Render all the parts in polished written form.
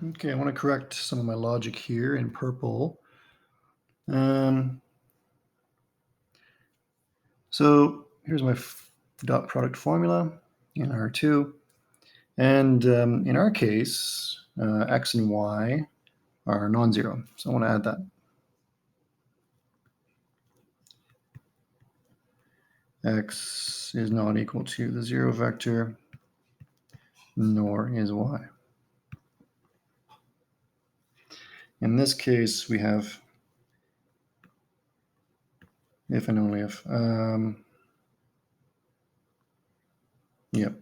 Okay, I want to correct some of my logic here in purple. So here's my dot product formula in R2. And in our case, x and y are non-zero. So I want to add that. X is not equal to the 0 vector, nor is y. In this case, we have if and only if. Yep.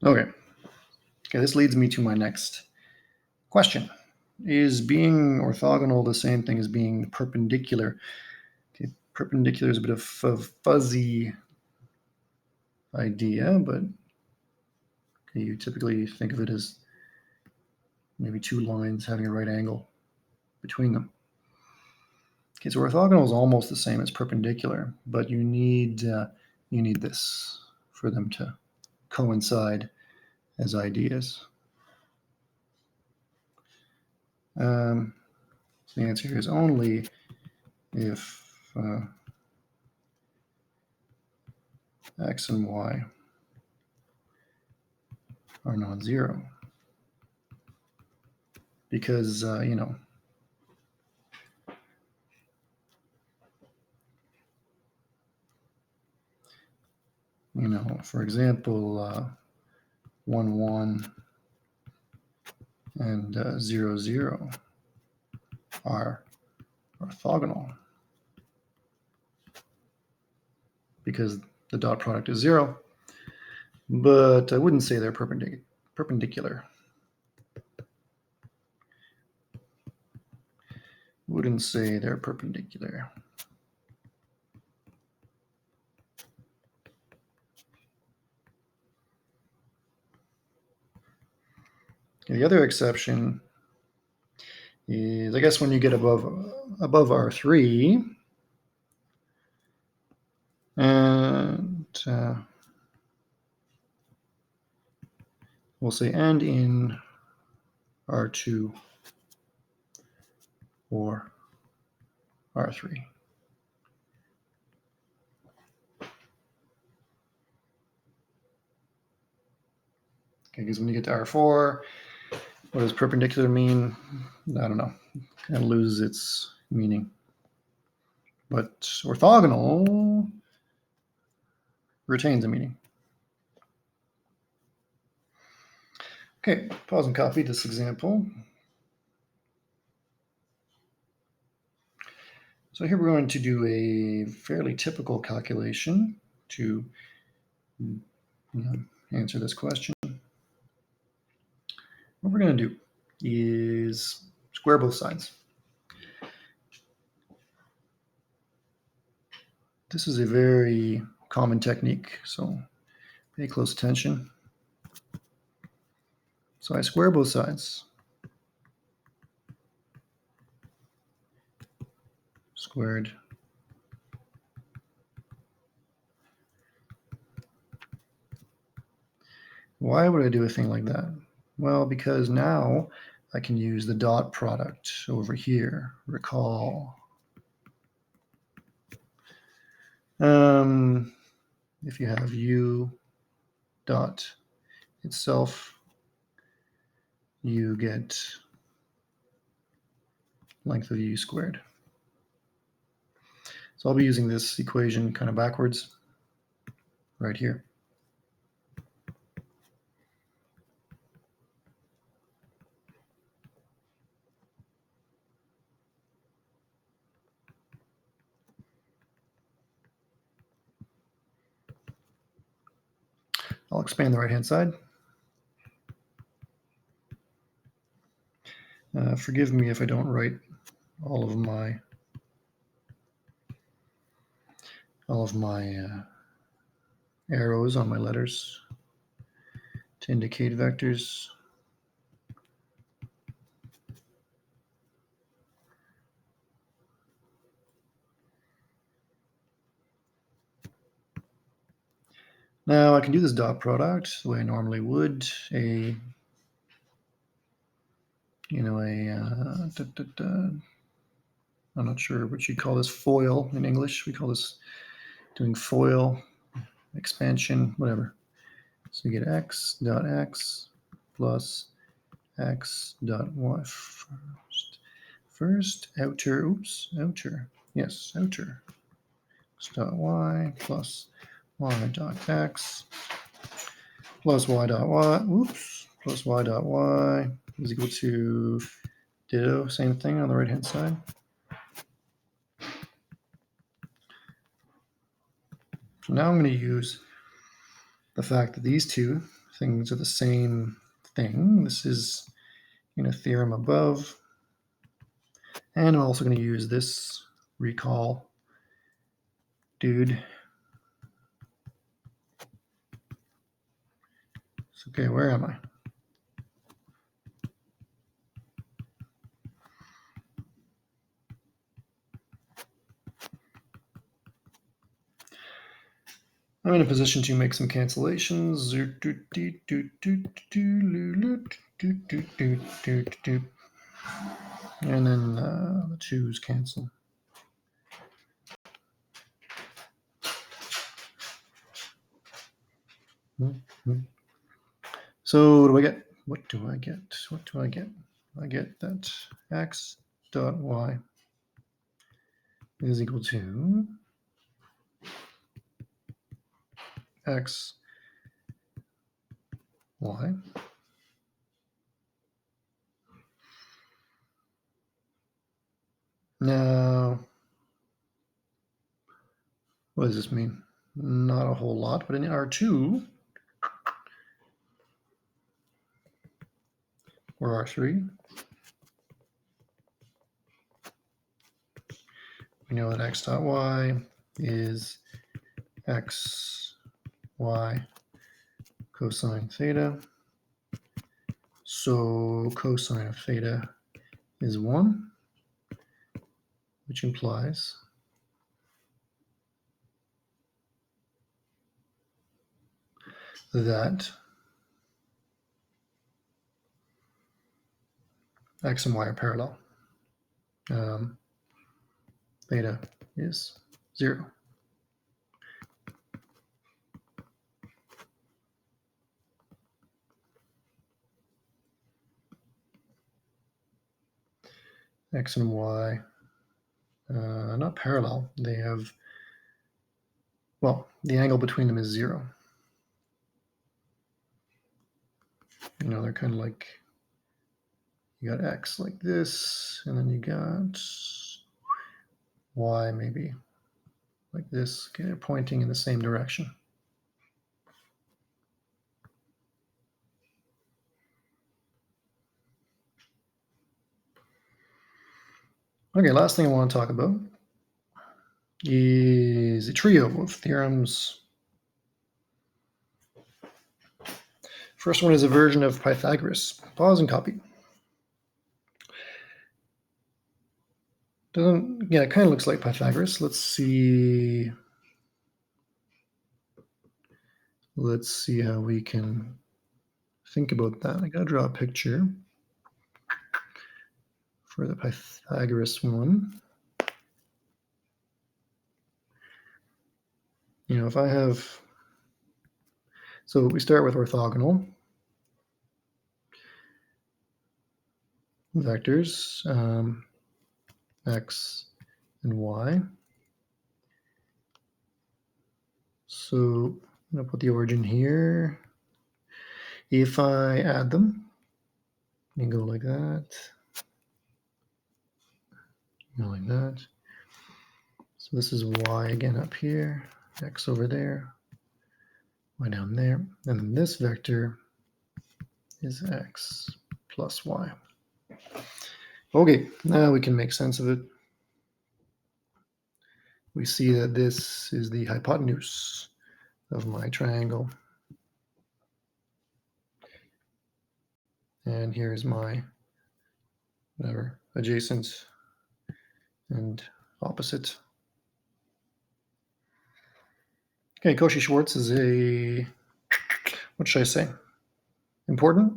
Okay, this leads me to my next question. Is being orthogonal the same thing as being perpendicular? Okay, perpendicular is a bit of a fuzzy idea, but you typically think of it as maybe two lines having a right angle between them. Okay, so orthogonal is almost the same as perpendicular, but you need this for them to coincide as ideas. So the answer here is only if x and y are non-zero, because for example, 1, 1 and 0, 0 are orthogonal because the dot product is 0, but I wouldn't say they're perpendicular. Wouldn't say they're perpendicular. The other exception is, I guess, when you get above R3, and we'll say and in R2 or R3. Okay, because when you get to R4, what does perpendicular mean? I don't know. Kind of loses its meaning. But orthogonal retains a meaning. Okay, pause and copy this example. So here we're going to do a fairly typical calculation to answer this question. What we're going to do is square both sides. This is a very common technique, so pay close attention. So I square both sides. Squared. Why would I do a thing like that? Well, because now I can use the dot product over here. Recall. If you have u dot itself, you get length of u squared. So I'll be using this equation kind of backwards right here. I'll expand the right-hand side. Forgive me if I don't write all of my arrows on my letters to indicate vectors. Now I can do this dot product the way I normally would. I'm not sure what you call this, FOIL in English. We call this doing FOIL, expansion, whatever. So you get x dot x plus x dot y first outer, yes, outer x dot y plus y dot x plus y dot y, plus y dot y is equal to ditto, same thing on the right hand side. So now I'm going to use the fact that these two things are the same thing. This is in a theorem above. And I'm also going to use this recall dude. So, okay, where am I? I'm in a position to make some cancellations. And then the twos cancel. So what do I get? What do I get? What do I get? I get that x dot y is equal to x y. Now, what does this mean? Not a whole lot, but in R2 or R3, we know that x dot y is x y cosine theta. So cosine of theta is 1, which implies that x and y are parallel. Theta is 0. X and y, not parallel. They have, well, the angle between them is 0. You know, they're kind of like, you got x like this, and then you got y maybe like this, okay, pointing in the same direction. Okay, last thing I want to talk about is a trio of theorems. First one is a version of Pythagoras. Pause and copy. It kind of looks like Pythagoras. Let's see how we can think about that. I gotta draw a picture for the Pythagoras one. You know, if I have, so we start with orthogonal vectors, x and y. So I'm gonna put the origin here. If I add them, you go like that, go like that. So this is y again up here, x over there, y down there, and then this vector is x plus y. Okay, now we can make sense of it. We see that this is the hypotenuse of my triangle. And here's my, whatever, adjacent and opposite. Okay, Cauchy-Schwarz is a, what should I say? Important?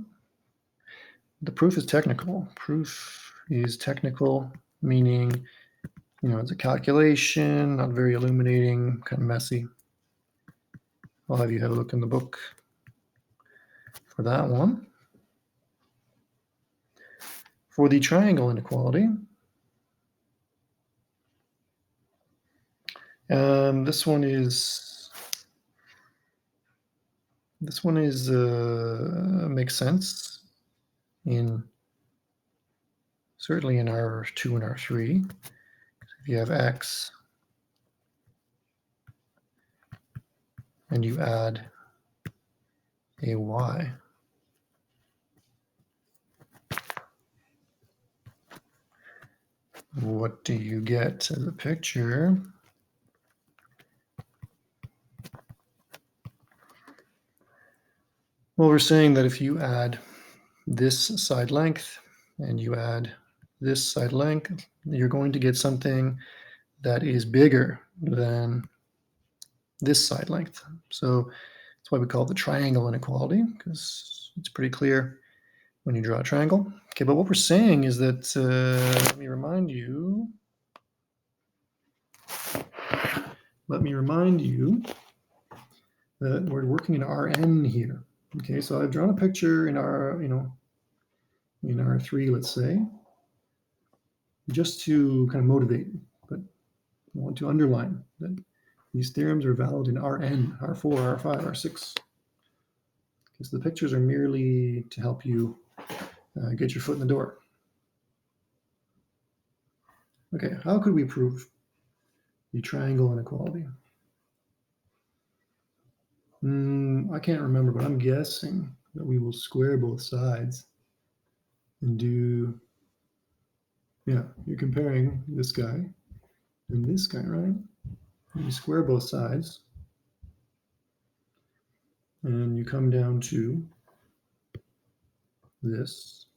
The proof is technical. Proof is technical, meaning, it's a calculation, not very illuminating, kind of messy. I'll have you have a look in the book for that one. For the triangle inequality, this one is makes sense certainly in R2 and R3. If you have X and you add a Y, what do you get as a picture? Well, we're saying that if you add this side length and you add this side length, you're going to get something that is bigger than this side length. So that's why we call it the triangle inequality, because it's pretty clear when you draw a triangle. Okay, but what we're saying is that, let me remind you that we're working in Rn here. Okay, so I've drawn a picture in in R3, let's say, just to kind of motivate, but I want to underline that these theorems are valid in Rn, R4, R5, R6. Because the pictures are merely to help you get your foot in the door. Okay, how could we prove the triangle inequality? I can't remember, but I'm guessing that we will square both sides and do, you're comparing this guy and this guy, right? And you square both sides and you come down to this.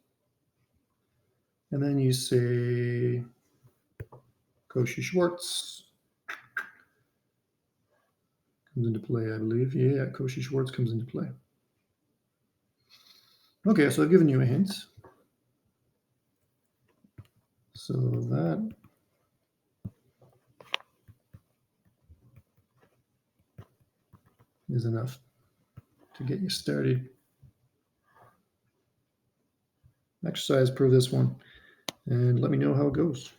And then you say Cauchy-Schwarz comes into play, I believe. Yeah, Cauchy-Schwarz comes into play. Okay, so I've given you a hint. So that is enough to get you started. Exercise, prove this one, and let me know how it goes.